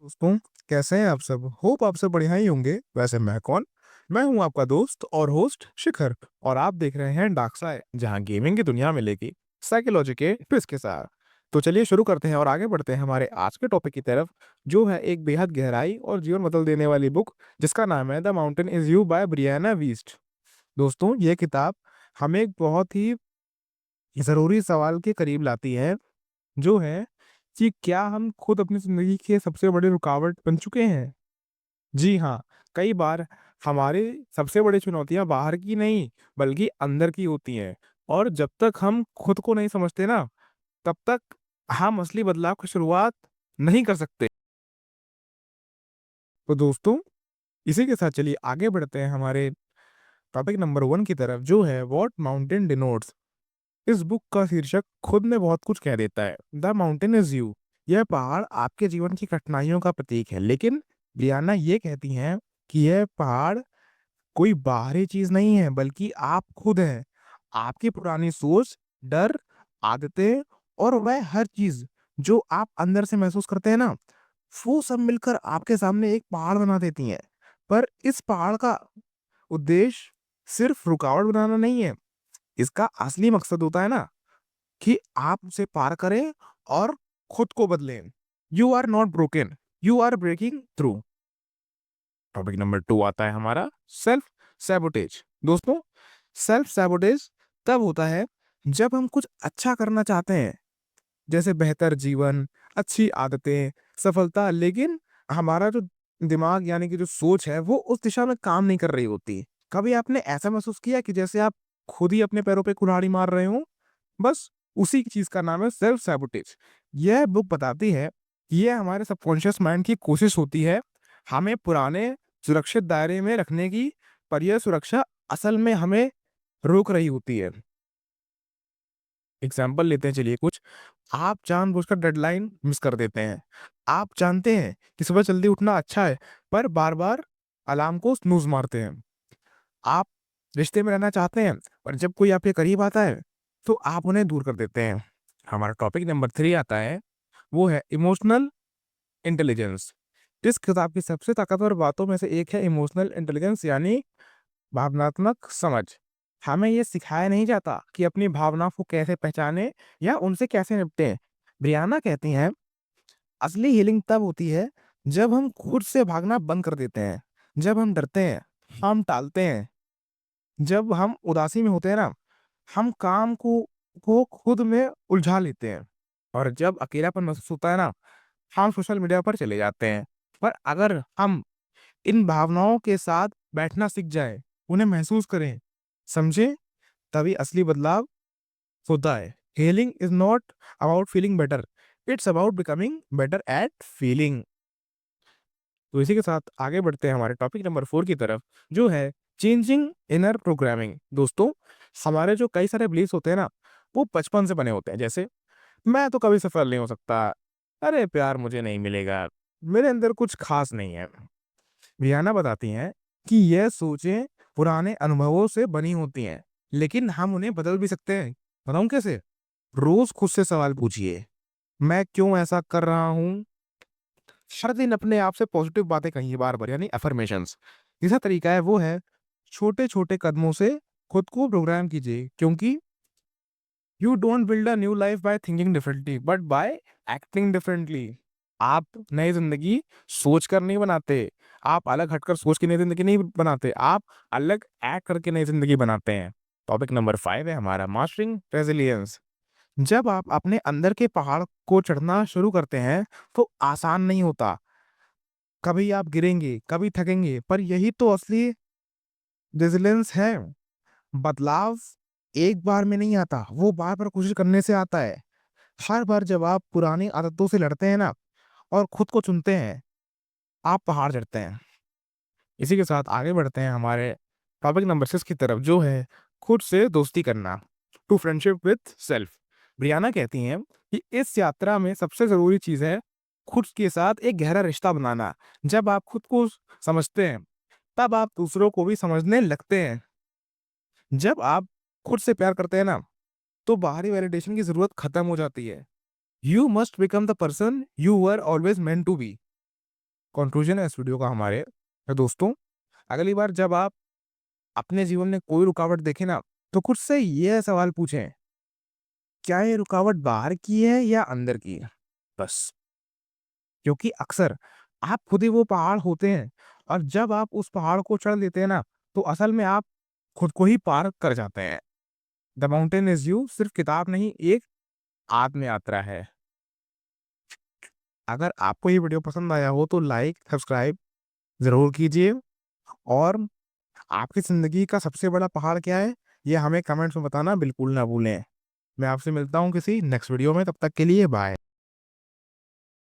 दोस्तों, कैसे हैं आप सब? होप आप सब बढ़िया ही होंगे। वैसे मैं कौन? मैं हूं आपका दोस्त और होस्ट शिखर और आप देख रहे हैं डार्क साइड, जहां गेमिंग की दुनिया मिलेगी साइकोलॉजी के ट्विस्ट के साथ। तो चलिए शुरू करते हैं और आगे बढ़ते हैं हमारे आज के टॉपिक की तरफ, जो है एक बेहद गहराई और जीवन बदल देने वाली बुक, जिसका नाम है the mountain is you by Brianna Wiest. दोस्तों, ये किताब हमें एक बहुत ही ज़रूरी सवाल के करीब लाती है, जो है कि क्या हम खुद अपनी ज़िंदगी के सबसे बड़े रुकावट बन चुके हैं? जी हाँ, कई बार हमारी सबसे बड़ी चुनौतियाँ बाहर की नहीं, बल्कि अंदर की होती हैं, और जब तक हम खुद को नहीं समझते ना, तब तक हम असली बदलाव की शुरुआत नहीं कर सकते। तो दोस्तों, इसी के साथ चलिए आगे बढ़ते हैं हमारे टॉपिक नंबर 1 की तरफ, जो है व्हाट माउंटेन डिनोट्स। इस बुक का शीर्षक खुद में बहुत कुछ कह देता है। The mountain is you. यह पहाड़ आपके जीवन की कठिनाइयों का प्रतीक है, लेकिन ब्रियाना ये कहती हैं कि यह पहाड़ कोई बाहरी चीज नहीं है, बल्कि आप खुद हैं। आपकी पुरानी सोच, डर, आदतें और वह हर चीज जो आप अंदर से महसूस करते हैं ना, वो सब मिलकर आपके सामने एक पहाड़ बना देती हैं। पर इस पहाड़ का उद्देश्य सिर्फ रुकावट बनाना नहीं है। इसका असली मकसद होता है ना, कि आप उसे पार करें और खुद को बदलें। You are not broken, you are breaking through. Topic number 2 आता है हमारा सेल्फ सैबोटेज। दोस्तों, सेल्फ सैबोटेज तब होता है जब हम कुछ अच्छा करना चाहते हैं, जैसे बेहतर जीवन, अच्छी आदतें, सफलता, लेकिन हमारा जो दिमाग यानी कि जो सोच है वो उस दिशा में काम नहीं कर रही होती। कभी आपने ऐसा महसूस किया कि जैसे आप खुद ही अपने पैरों पे कुल्हाड़ी मार रहे हो? बस उसी चीज का नाम है सेल्फ सैबोटेज। यह बुक बताती है कि ये हमारे सबकॉन्शियस माइंड की कोशिश होती है हमें पुराने सुरक्षित दायरे में रखने की, पर यह सुरक्षा असल में हमें रोक रही होती है। एग्जाम्पल लेते हैं चलिए कुछ। आप जानबूझकर डेडलाइन मिस कर देते हैं। आप जानते हैं कि सुबह जल्दी उठना अच्छा है, पर बार बार अलार्म को स्नूज मारते हैं। आप रिश्ते में रहना चाहते हैं, पर जब कोई आपके करीब आता है तो आप उन्हें दूर कर देते हैं। हमारा टॉपिक नंबर 3 आता है, वो है इमोशनल इंटेलिजेंस। इस किताब की सबसे ताकतवर बातों में से एक है इमोशनल इंटेलिजेंस, यानी भावनात्मक समझ। हमें ये सिखाया नहीं जाता कि अपनी भावनाओं को कैसे पहचाने या उनसे कैसे निपटें। ब्रियाना कहती हैं, असली हीलिंग तब होती है जब हम खुद से भागना बंद कर देते हैं। जब हम डरते हैं, हम टालते हैं। जब हम उदासी में होते हैं ना, हम काम को खुद में उलझा लेते हैं। और जब अकेलापन महसूस होता है ना, हम सोशल मीडिया पर चले जाते हैं। पर अगर हम इन भावनाओं के साथ बैठना सीख जाएं, उन्हें महसूस करें, समझें, तभी असली बदलाव होता है। Healing is not about feeling better, it's about becoming better at feeling. तो इसी के साथ आगे बढ़ते हैं हमारे टॉपिक नंबर 4 की तरफ, जो है चेंजिंग इनर प्रोग्रामिंग। दोस्तों, हमारे जो कई सारे बिलीव्स होते हैं ना, वो बचपन से बने होते हैं। जैसे मैं तो कभी सफल नहीं हो सकता, अरे प्यार मुझे नहीं मिलेगा, मेरे अंदर कुछ खास नहीं है। रियाना बताती हैं कि यह सोचें पुराने अनुभवों से बनी होती हैं, लेकिन हम उन्हें बदल भी सकते हैं। बताऊं कैसे? रोज खुद से सवाल पूछिए, मैं क्यों ऐसा कर रहा हूँ? हर दिन अपने आप से पॉजिटिव बातें कहिए बार बार, यानी अफर्मेशंस। तीसरा तरीका है, वो है छोटे छोटे कदमों से खुद को प्रोग्राम कीजिए, क्योंकि you don't build a new life by thinking differently, but by acting differently. आप नई जिंदगी सोच कर नहीं बनाते, आप अलग हटकर सोच के नई जिंदगी नहीं बनाते, आप अलग एक्ट करके नई जिंदगी बनाते हैं। टॉपिक नंबर 5 है हमारा मास्टरिंग रेजिलियंस। जब आप अपने अंदर के पहाड़ को चढ़ना शुरू करते हैं, तो आसान नहीं होता। कभी आप गिरेंगे, कभी थकेंगे, पर यही तो असली रेजिलियंस है। बदलाव एक बार में नहीं आता, वो बार-बार कोशिश करने से आता है। हर बार जब आप पुरानी आदतों से लड़ते हैं ना और खुद को चुनते हैं, आप पहाड़ चढ़ते हैं। इसी के साथ आगे बढ़ते हैं हमारे टॉपिक नंबर 6 की तरफ, जो है खुद से दोस्ती करना, to friendship with self. Brianna कहती हैं कि इस यात्रा में सबसे ज़रूरी चीज़ है खुद के साथ एक गहरा रिश्ता बनाना। जब आप खुद को समझते हैं, तब आप दूसरों को भी समझने लगते हैं। जब आप खुद से प्यार करते हैं ना, तो बाहरी वैलिडेशन की ज़रूरत खत्म हो जाती है। You must become the person you were always meant to be. Conclusion है इस वीडियो का हमारे दोस्तों, अगली बार जब आप अपने जीवन में कोई रुकावट देखें ना, तो खुद से ये सवाल पूछें, क्या ये रुकावट बाहर की है या अंदर की है? बस। क्योंकि अक्सर आप खुद ही वो पहाड़ होते हैं, और जब आप उस पहाड़ को चढ़ लेते हैं ना, तो असल में आप खुद को ही पार कर जाते हैं। द माउंटेन इज़ यू सिर्फ किताब नहीं, एक आत्म यात्रा है। अगर आपको ये वीडियो पसंद आया हो तो लाइक, सब्सक्राइब ज़रूर कीजिए, और आपकी ज़िंदगी का सबसे बड़ा पहाड़ क्या है, ये हमें कमेंट्स में बताना बिल्कुल ना भूलें। मैं आपसे मिलता हूँ किसी नेक्स्ट वीडियो में, तब तक के लिए बाय।